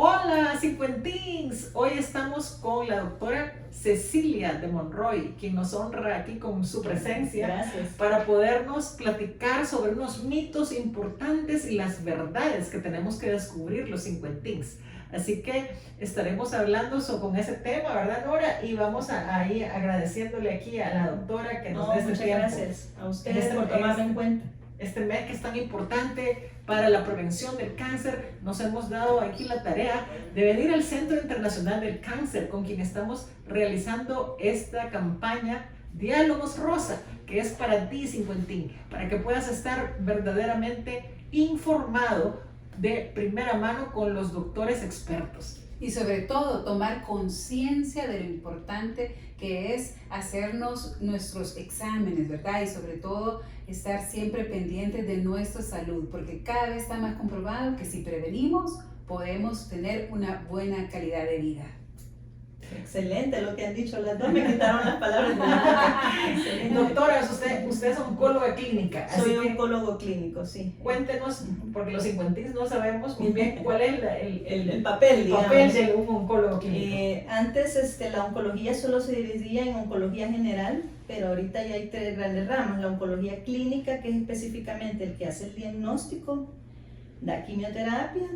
Hola, cincuentins. Hoy estamos con la doctora Cecilia de Monroy, quien nos honra aquí con su presencia. Gracias. Para podernos platicar sobre unos mitos importantes y las verdades que tenemos que descubrir los cincuentins. Así que estaremos hablando con ese tema, ¿verdad, Nora? Y vamos a ir agradeciéndole aquí a la doctora que nos dé este muchas tiempo. gracias a ustedes por tomarme en cuenta. Este mes que es tan importante para la prevención del cáncer, nos hemos dado aquí la tarea de venir al Centro Internacional del Cáncer, con quien estamos realizando esta campaña Diálogos Rosa, que es para ti, cincuentín, para que puedas estar verdaderamente informado de primera mano con los doctores expertos. Y sobre todo tomar conciencia de lo importante que es hacernos nuestros exámenes, ¿verdad? Y sobre todo estar siempre pendientes de nuestra salud, porque cada vez está más comprobado que si prevenimos podemos tener una buena calidad de vida. Excelente lo que han dicho las dos, me quitaron las palabras de la boca. Doctora, usted es oncóloga clínica. Soy así que oncólogo clínico, sí. cuéntenos, porque los cincuentins no sabemos muy bien cuál es el papel, digamos, de un oncólogo clínico. Antes la oncología solo se dividía en oncología general, pero ahorita ya hay tres grandes ramas. La oncología clínica, que es específicamente el que hace el diagnóstico, da quimioterapia,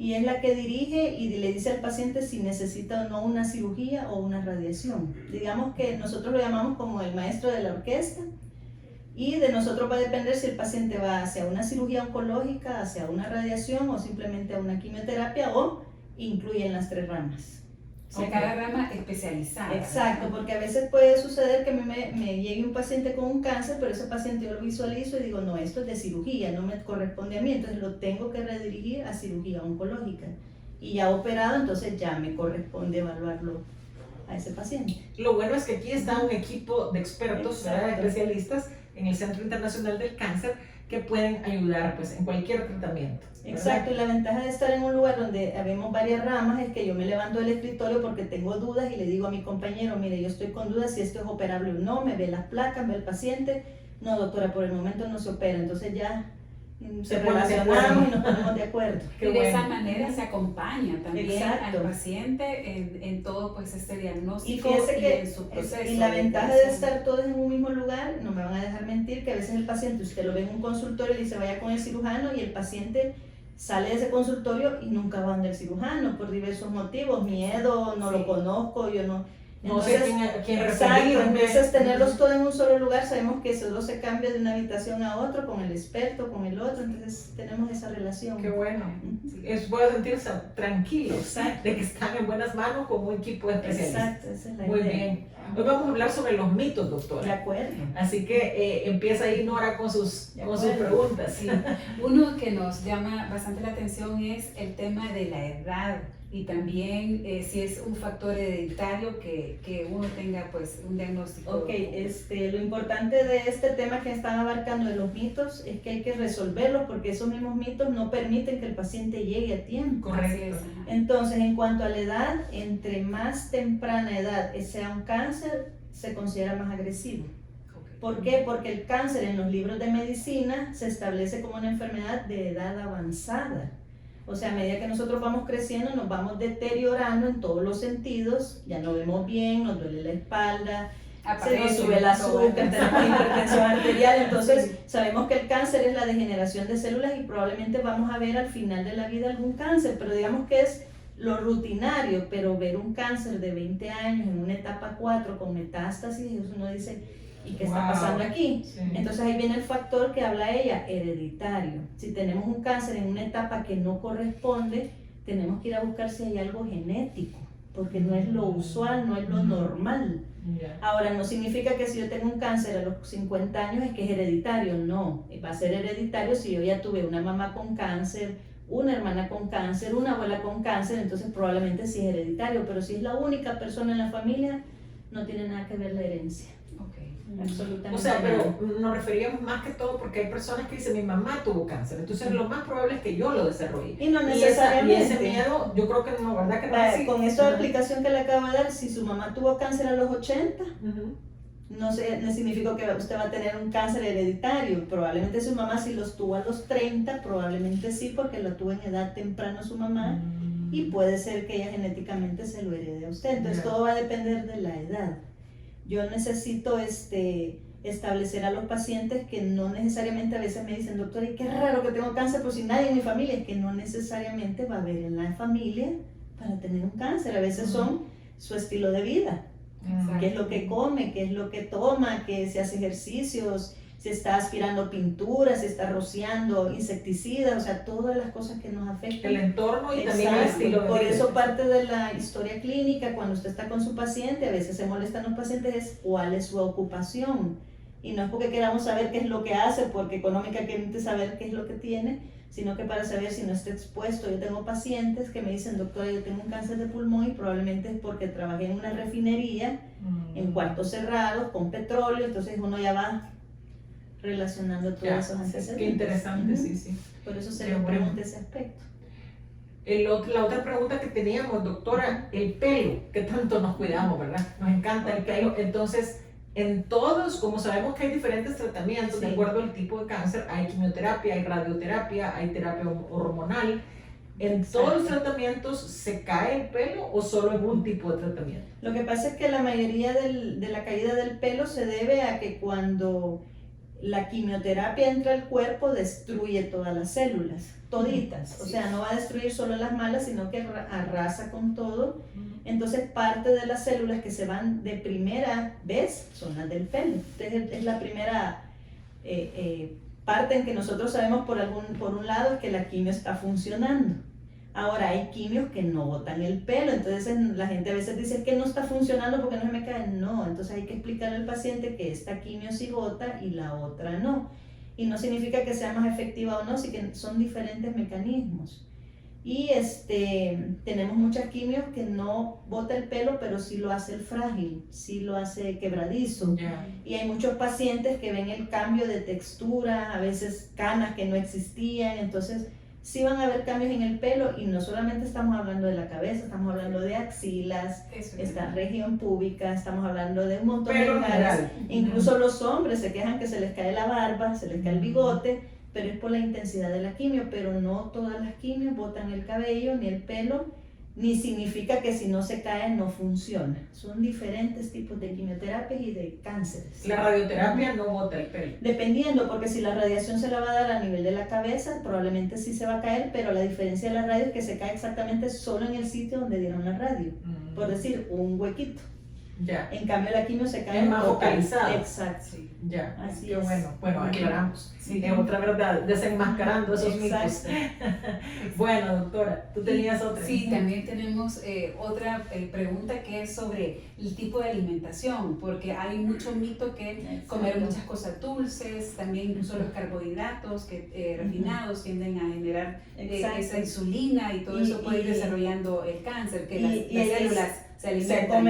y es la que dirige y le dice al paciente si necesita o no una cirugía o una radiación. Digamos que nosotros lo llamamos como el maestro de la orquesta, y de nosotros va a depender si el paciente va hacia una cirugía oncológica, hacia una radiación o simplemente a una quimioterapia, o incluyen las tres ramas. O sea, cada rama especializada. Exacto, porque a veces puede suceder que me llegue un paciente con un cáncer, pero ese paciente yo lo visualizo y digo, no, esto es de cirugía, no me corresponde a mí, entonces lo tengo que redirigir a cirugía oncológica. Y ya operado, entonces ya me corresponde evaluarlo a ese paciente. Lo bueno es que aquí está un equipo de expertos, ¿verdad? Especialistas en el Centro Internacional del Cáncer, que pueden ayudar pues, en cualquier tratamiento, ¿verdad? Exacto, y la ventaja de estar en un lugar donde habemos varias ramas es que yo me levanto del escritorio porque tengo dudas y le digo a mi compañero, mire, yo estoy con dudas si esto es operable o no, me ve las placas, ve el paciente, no doctora, por el momento no se opera, entonces ya se relacionamos y nos ponemos de acuerdo. Y de esa manera se acompaña también Exacto. al paciente en todo pues este diagnóstico y fíjese que en su proceso. Y la ventaja de estar todos en un mismo lugar, no me van a dejar mentir, que a veces el paciente, usted lo ve en un consultorio y dice vaya con el cirujano, y el paciente sale de ese consultorio y nunca va donde el cirujano por diversos motivos, miedo, no lo conozco, yo no. Entonces, no sé quién exacto, entonces tenerlos todos en un solo lugar, sabemos que solo se cambia de una habitación a otra, con el experto, con el otro, entonces tenemos esa relación. Qué bueno, puedo sentirse tranquilos de que están en buenas manos con un equipo de especialistas. Exacto, esa es la Muy idea. bien, hoy vamos a hablar sobre los mitos, doctora. De acuerdo. Así que empieza ahí Nora con sus preguntas. Sí. Uno que nos llama bastante la atención es el tema de la edad, y también si es un factor hereditario que uno tenga pues un diagnóstico. Ok, lo importante de este tema que están abarcando de los mitos es que hay que resolverlos, porque esos mismos mitos no permiten que el paciente llegue a tiempo. Correcto. Entonces, en cuanto a la edad, entre más temprana edad sea un cáncer, se considera más agresivo. ¿Por qué? Porque el cáncer en los libros de medicina se establece como una enfermedad de edad avanzada. O sea, a medida que nosotros vamos creciendo, nos vamos deteriorando en todos los sentidos, ya no vemos bien, nos duele la espalda, se nos sube el azúcar, tenemos hipertensión arterial, entonces sabemos que el cáncer es la degeneración de células y probablemente vamos a ver al final de la vida algún cáncer, pero digamos que es lo rutinario, pero ver un cáncer de 20 años en una etapa 4 con metástasis, uno dice, ¿y qué está pasando aquí? Sí. Entonces ahí viene el factor que habla ella, hereditario. Si tenemos un cáncer en una etapa que no corresponde, tenemos que ir a buscar si hay algo genético, porque no es lo usual, no es lo normal. Ahora, no significa que si yo tengo un cáncer a los 50 años es que es hereditario, no. Va a ser hereditario si yo ya tuve una mamá con cáncer, una hermana con cáncer, una abuela con cáncer, entonces probablemente sí es hereditario, pero si es la única persona en la familia, no tiene nada que ver la herencia. Absolutamente. O sea, pero nos referíamos más que todo porque hay personas que dicen mi mamá tuvo cáncer, entonces lo más probable es que yo lo desarrolle. Y no necesariamente. Y ese miedo, yo creo que no, ¿verdad? Que no es así. Con esta explicación que le acabo de dar, si su mamá tuvo cáncer a los 80, no significa que usted va a tener un cáncer hereditario. Probablemente su mamá, si los tuvo a los 30, probablemente sí, porque lo tuvo en edad temprana su mamá. y puede ser que ella genéticamente se lo herede a usted. Entonces todo va a depender de la edad. Yo necesito establecer a los pacientes que no necesariamente, a veces me dicen, doctor, y qué raro que tengo cáncer, pues si nadie en mi familia, es que no necesariamente va a haber en la familia para tener un cáncer. A veces son su estilo de vida, qué es lo que come, qué es lo que toma, que si hace ejercicios, si está aspirando pintura, si está rociando insecticidas, o sea, todas las cosas que nos afectan. El entorno y también el estilo de vida. Por eso parte de la historia clínica, cuando usted está con su paciente, a veces se molestan los pacientes, es cuál es su ocupación. Y no es porque queramos saber qué es lo que hace, porque económicamente saber qué es lo que tiene, sino que para saber si no está expuesto. Yo tengo pacientes que me dicen, doctora, yo tengo un cáncer de pulmón y probablemente es porque trabajé en una refinería, en cuartos cerrados, con petróleo, entonces uno ya va relacionando todos esos antecedentes. Qué interesante, sí. Por eso se le pregunta ese aspecto. La otra pregunta que teníamos, doctora, el pelo, que tanto nos cuidamos, ¿verdad? Nos encanta el pelo, entonces en todos, como sabemos que hay diferentes tratamientos, de acuerdo al tipo de cáncer, hay quimioterapia, hay radioterapia, hay terapia hormonal. ¿En todos los tratamientos se cae el pelo o solo en un tipo de tratamiento? Lo que pasa es que la mayoría de la caída del pelo se debe a que cuando la quimioterapia entra al cuerpo destruye todas las células, toditas. O sea, no va a destruir solo las malas, sino que arrasa con todo. Entonces parte de las células que se van de primera vez son las del pelo. Entonces es la primera parte en que nosotros sabemos por un lado que la quimio está funcionando. Ahora hay quimios que no botan el pelo, entonces la gente a veces dice que no está funcionando porque no se me cae. No, entonces hay que explicarle al paciente que esta quimio sí bota y la otra no. Y no significa que sea más efectiva o no, sino que son diferentes mecanismos. Y tenemos muchas quimios que no bota el pelo, pero sí lo hace el frágil, sí lo hace quebradizo. Y hay muchos pacientes que ven el cambio de textura, a veces canas que no existían, entonces sí van a haber cambios en el pelo y no solamente estamos hablando de la cabeza, estamos hablando de axilas, esta región púbica, estamos hablando de un montón de lugares. Incluso los hombres se quejan que se les cae la barba, se les cae el bigote, pero es por la intensidad de la quimio, pero no todas las quimios botan el cabello ni el pelo, ni significa que si no se cae no funciona. Son diferentes tipos de quimioterapias y de cánceres. La radioterapia no bota el pelo. Dependiendo, porque si la radiación se la va a dar a nivel de la cabeza, probablemente sí se va a caer, pero la diferencia de la radio es que se cae exactamente solo en el sitio donde dieron la radio. Por decir, un huequito. En cambio la quimio se cae es más focalizada. Exacto. Así es. Bueno, aclaramos. Es otra verdad, desenmascarando esos mitos. Bueno, doctora, tú tenías otra. Sí, también tenemos otra pregunta que es sobre el tipo de alimentación, porque hay mucho mito que comer muchas cosas dulces, también incluso los carbohidratos refinados tienden a generar esa insulina y todo eso puede ir desarrollando el cáncer, que las células se alimentan.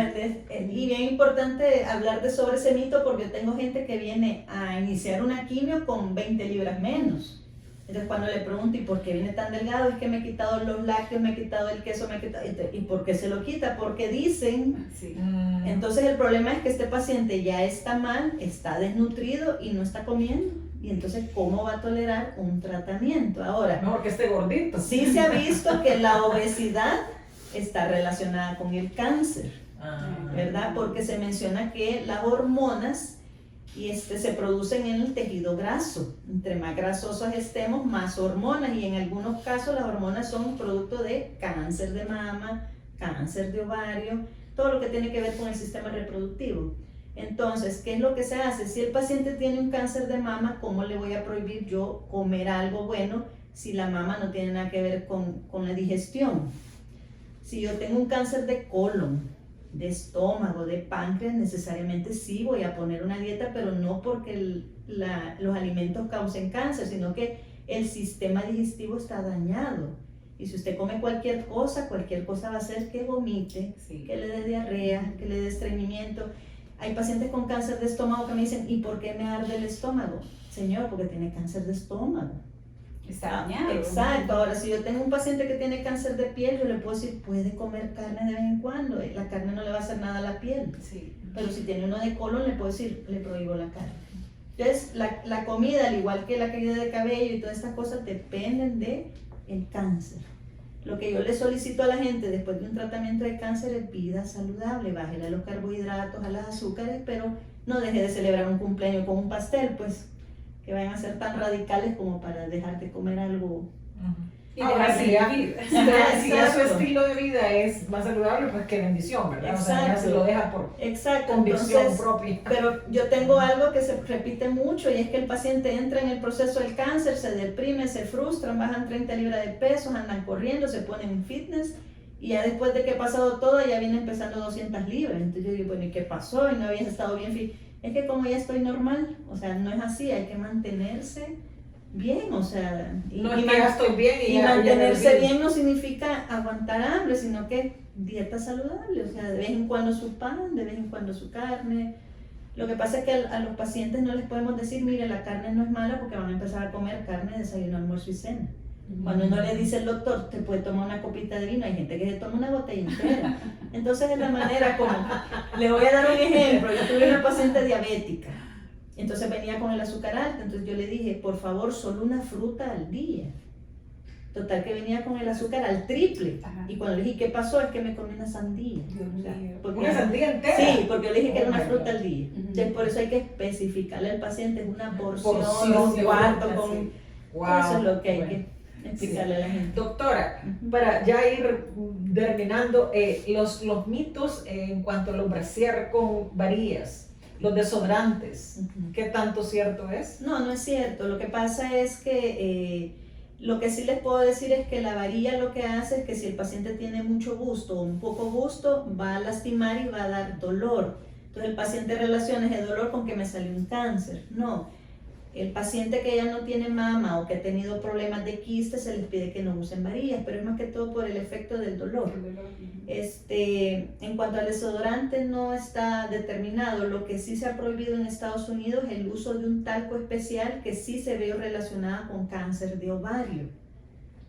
Y bien importante hablar sobre ese mito, porque tengo gente que viene a iniciar una quimio con 20 libras menos. Entonces cuando le pregunto, ¿y por qué viene tan delgado? Es que me he quitado los lácteos, me he quitado el queso, me he quitado... ¿Y por qué se lo quita? Porque dicen... Entonces el problema es que este paciente ya está mal, está desnutrido y no está comiendo. Y entonces, ¿cómo va a tolerar un tratamiento? Ahora, mejor que esté gordito. Sí se ha visto que la obesidad está relacionada con el cáncer, ¿verdad? Porque se menciona que las hormonas se producen en el tejido graso. Entre más grasosos estemos, más hormonas, y en algunos casos las hormonas son producto de cáncer de mama, cáncer de ovario, todo lo que tiene que ver con el sistema reproductivo. Entonces, ¿qué es lo que se hace? Si el paciente tiene un cáncer de mama, ¿cómo le voy a prohibir yo comer algo bueno si la mama no tiene nada que ver con la digestión? Si yo tengo un cáncer de colon, de estómago, de páncreas, necesariamente sí voy a poner una dieta, pero no porque los alimentos causen cáncer, sino que el sistema digestivo está dañado. Y si usted come cualquier cosa va a hacer que vomite, que le dé diarrea, que le dé estreñimiento. Hay pacientes con cáncer de estómago que me dicen, ¿y por qué me arde el estómago? Señor, porque tiene cáncer de estómago. Está dañado. Exacto. Ahora, si yo tengo un paciente que tiene cáncer de piel, yo le puedo decir, puede comer carne de vez en cuando, la carne no le va a hacer nada a la piel. Pero si tiene uno de colon, le puedo decir, le prohíbo la carne. Entonces, la comida, al igual que la caída de cabello y todas estas cosas, dependen del cáncer. Lo que yo le solicito a la gente después de un tratamiento de cáncer es vida saludable, bájale a los carbohidratos, a los azúcares, pero no deje de celebrar un cumpleaños con un pastel, pues que vayan a ser tan radicales como para dejar de comer algo. Y ahora dejar de sí, ya, vivir. si ya su estilo de vida es más saludable, pues qué bendición, ¿verdad? O sea, ya se lo deja por convicción propia. Pero yo tengo algo que se repite mucho y es que el paciente entra en el proceso del cáncer, se deprime, se frustran, bajan 30 libras de peso, andan corriendo, se ponen en fitness y ya después de que ha pasado todo ya viene empezando 200 libras. Entonces yo digo, bueno, ¿y qué pasó? Y no habías estado bien fit. Es que como ya estoy normal, o sea, no es así, hay que mantenerse bien, o sea, no es que ya estoy bien y mantenerse bien no significa aguantar hambre, sino que dieta saludable, o sea, de vez en cuando su pan, de vez en cuando su carne. Lo que pasa es que a los pacientes no les podemos decir, mire, la carne no es mala porque van a empezar a comer carne, desayuno, almuerzo y cena. Cuando uno le dice el doctor, te puede tomar una copita de vino, hay gente que se toma una botella entera. Entonces es la manera como, le voy a dar un ejemplo, yo tuve una paciente diabética. Entonces venía con el azúcar alto, entonces yo le dije, por favor, solo una fruta al día. Total que venía con el azúcar al triple. Ajá. Y cuando le dije, ¿qué pasó? Es que me comí una sandía. Dios O sea, mío. porque- ¿Una sandía entera? Sí, porque yo le dije que era Oh una my fruta God. al día. Ujú. Entonces por eso hay que especificarle al paciente una porción, Porción un de cuarto fruta, con... sí. Wow. Eso es lo que hay Bueno. que explicarle a la gente. Doctora, Ujú. para ya ir terminando, los mitos en cuanto a los brasier con varillas, los desodorantes, Ujú. ¿qué tanto cierto es? No, no es cierto. Lo que pasa es que lo que sí les puedo decir es que la varilla lo que hace es que si el paciente tiene mucho gusto o un poco gusto, va a lastimar y va a dar dolor. Entonces el paciente relaciona ese dolor con que me salió un cáncer. No. El paciente que ya no tiene mama o que ha tenido problemas de quiste se les pide que no usen varillas, pero es más que todo por el efecto del dolor. En cuanto al desodorante no está determinado. Lo que sí se ha prohibido en Estados Unidos es el uso de un talco especial que sí se ve relacionado con cáncer de ovario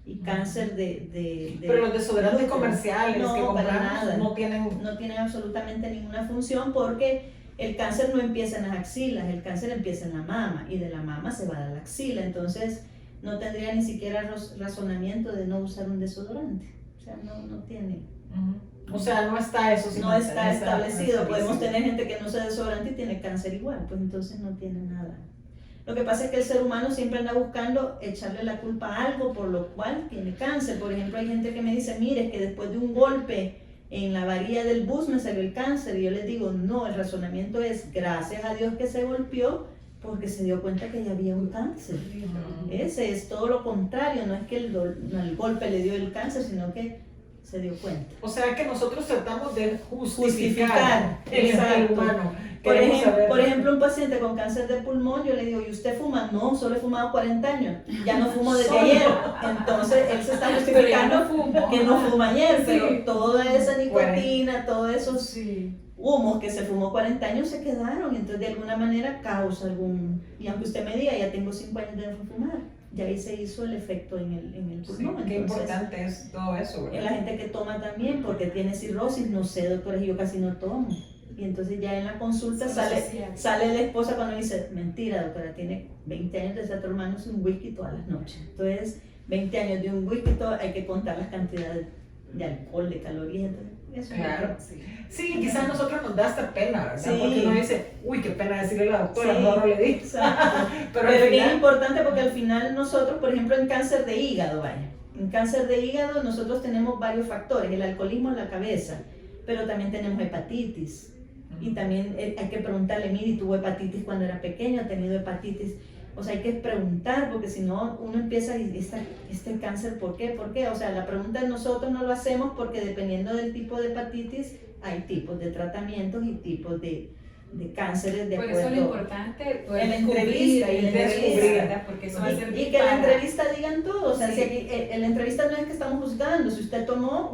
y cáncer de Pero los desodorantes glúteo. comerciales No, que para compramos nada. no tienen... No tienen absolutamente ninguna función porque el cáncer no empieza en las axilas, el cáncer empieza en la mama y de la mama se va a la axila, entonces no tendría ni siquiera razonamiento de no usar un desodorante, o sea, no tiene. O sea, no está eso. No está establecido. Podemos establecido. tener gente que no usa desodorante y tiene cáncer igual, pues entonces no tiene nada. Lo que pasa es que el ser humano siempre anda buscando echarle la culpa a algo por lo cual tiene cáncer. Por ejemplo, hay gente que me dice, mire, que después de un golpe en la varilla del bus me salió el cáncer. Y yo les digo, no, el razonamiento es gracias a Dios que se golpeó porque se dio cuenta que ya había un cáncer. Ese es todo lo contrario, no es que el golpe le dio el cáncer, sino que se dio cuenta. O sea que nosotros tratamos de justificar el exacto. humano. Por Queremos saber- ejemplo, un paciente con cáncer de pulmón, yo le digo, ¿y usted fuma? No, solo he fumado 40 años, ya no fumo desde Solo. ayer. Entonces él se está Pero ya justificando no fumo. que no fuma ayer, Sí. pero toda esa nicotina, todos esos Sí. humos que se fumó 40 años se quedaron, entonces de alguna manera causa algún, y aunque usted me diga, ya tengo 5 años de no fumar, ya ahí se hizo el efecto en el Sí, pulmón. qué Entonces, importante es todo eso, la ¿verdad? gente que toma también porque tiene cirrosis, no sé, doctora, yo casi no tomo. Y entonces ya en la consulta sale la esposa cuando dice, mentira, doctora, tiene 20 años de estar tomándose un whisky todas las noches. Entonces, 20 años de un whisky, hay que contar las cantidades de alcohol, de calorías. Entonces, eso Claro. Sí. Sí, quizás a nosotros nos da hasta pena, ¿verdad? Sí. Porque uno dice, uy, qué pena decirle a la doctora, Sí. no le dije. Exacto. Pero Pero al que es final, importante porque al final nosotros, por ejemplo, en cáncer de hígado, en cáncer de hígado nosotros tenemos varios factores, el alcoholismo en la cabeza, pero también tenemos hepatitis. Y también hay que preguntarle, mire, ¿tuvo hepatitis cuando era pequeño? ¿Ha tenido hepatitis? O sea, hay que preguntar, porque si no, uno empieza, ¿este cáncer por qué? ¿Por qué? O sea, la pregunta nosotros no lo hacemos porque dependiendo del tipo de hepatitis, hay tipos de tratamientos y tipos de cánceres de Por acuerdo. eso lo importante poder En la descubrir entrevista, y descubrir, ¿verdad? Porque eso va a servir Y que en la para- entrevista digan todo, o sea, Sí. si aquí, en la entrevista no es que estamos juzgando, si usted tomó,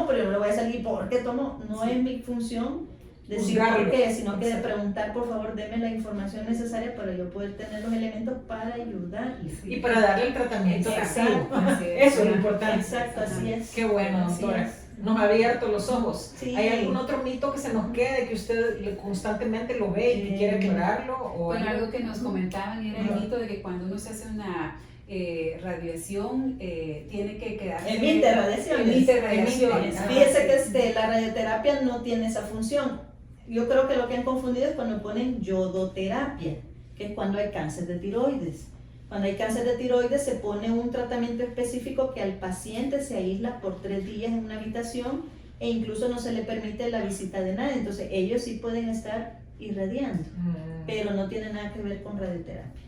pero yo no le voy a salir por qué tomó, no Sí. es mi función decir Juzgarlo. por qué, sino que de Exacto. preguntar, por favor, deme la información necesaria para yo poder tener los elementos para ayudarle. y para darle el tratamiento Exacto. efectivo. Así es. Eso es lo importante. Exacto, así es. Qué bueno, Así doctora. es. Nos ha abierto los ojos. Sí. ¿Hay algún otro mito que se nos quede que usted constantemente lo ve y que quiere aclararlo? O Bueno, algo que nos comentaban era el Ajá. mito de que cuando uno se hace una radiación tiene que quedar. Emite radiaciones. Emite radiaciones. Fíjese que la radioterapia no tiene esa función. Yo creo que lo que han confundido es cuando ponen yodoterapia, que es cuando hay cáncer de tiroides. Cuando hay cáncer de tiroides se pone un tratamiento específico que al paciente se aísla por 3 días en una habitación e incluso no se le permite la visita de nadie. Entonces ellos sí pueden estar irradiando, pero no tiene nada que ver con radioterapia.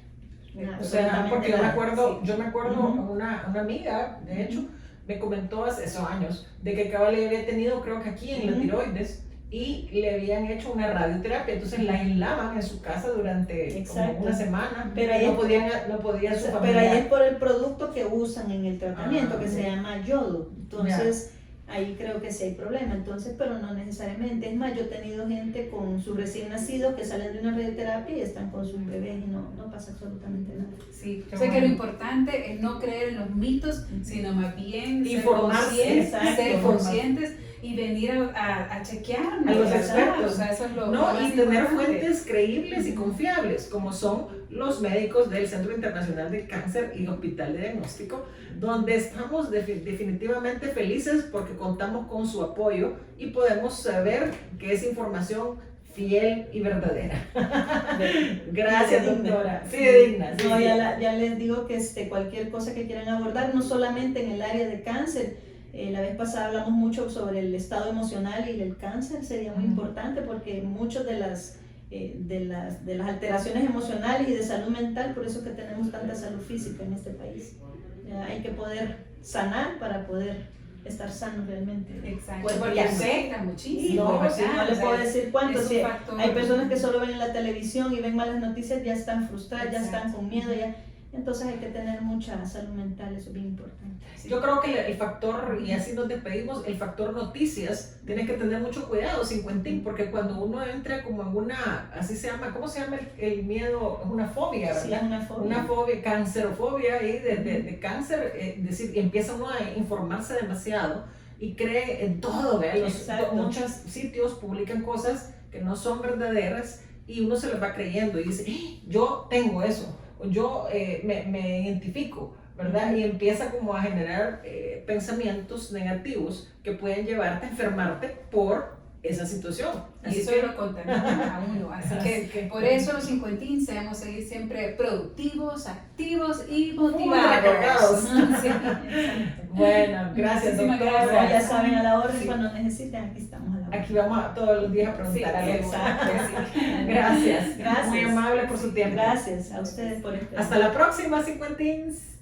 Nada, O sea, porque yo me acuerdo, Ujú. una amiga, de hecho, me comentó hace esos años de que acaba le había tenido, creo que aquí en la Ujú. tiroides, y le habían hecho una radioterapia, entonces la aislaban en su casa durante como Exacto. una semana, Pero ahí no podía su Pero familia. ahí es por el producto que usan en el tratamiento, que se ya. llama yodo. Entonces, ahí creo que sí hay problema. Entonces, pero no necesariamente. Es más, yo he tenido gente con sus recién nacidos que salen de una radioterapia y están con sus bebés y no pasa absolutamente nada. Sí, Qué o sea que bueno. lo importante es no creer en los mitos, sino más bien Informarse, ser exacto. conscientes y venir a chequearnos, A los ¿verdad? expertos. O sea, eso es lo No, más y tener importante. fuentes creíbles y confiables, como son los médicos del Centro Internacional del Cáncer y Hospital de Diagnóstico, donde estamos definitivamente felices porque contamos con su apoyo y podemos saber que es información fiel y verdadera. Gracias, Digna. doctora. Sí, digna. Sí, No, sí. ya les digo que cualquier cosa que quieran abordar, no solamente en el área de cáncer. La vez pasada hablamos mucho sobre el estado emocional y el cáncer, sería muy importante porque muchas de las alteraciones emocionales y de salud mental, por eso que tenemos tanta salud física en este país. Hay que poder sanar para poder estar sano realmente. Exacto, Cuerpo y porque alma. afecta muchísimo. No, ¿verdad? sí, no O les sea, puedo decir cuánto. es un Sí, factor. hay personas que solo ven en la televisión y ven malas noticias, ya están frustradas, ya están con miedo, ya. Entonces hay que tener mucha salud mental, eso es bien importante. Yo creo que el factor, y así nos despedimos, el factor noticias, tiene que tener mucho cuidado, Cincuentín, porque cuando uno entra como en una, así se llama, ¿cómo se llama el miedo? Es una fobia, ¿verdad? Sí, es una fobia. Una fobia, cancerofobia ahí de cáncer, decir, empieza uno a informarse demasiado y cree en todo, ¿verdad? Exacto. Muchos sitios publican cosas que no son verdaderas y uno se les va creyendo y dice, yo tengo eso, yo me identifico, ¿verdad? Y empieza como a generar pensamientos negativos que pueden llevarte a enfermarte por esa situación. Y eso lo contamina a uno. Así que por eso los cincuentín debemos seguir siempre productivos, activos y motivados. recargados. Sí. Bueno, gracias, Muchísimas doctora. gracias. Ya saben, a la orden, Sí. cuando necesiten, aquí estamos a la orden. Aquí vamos todos los días a preguntar algo. exacto. Gracias. Gracias. Muy amable por su tiempo. Gracias a ustedes por este. Hasta la próxima, Cincuentins.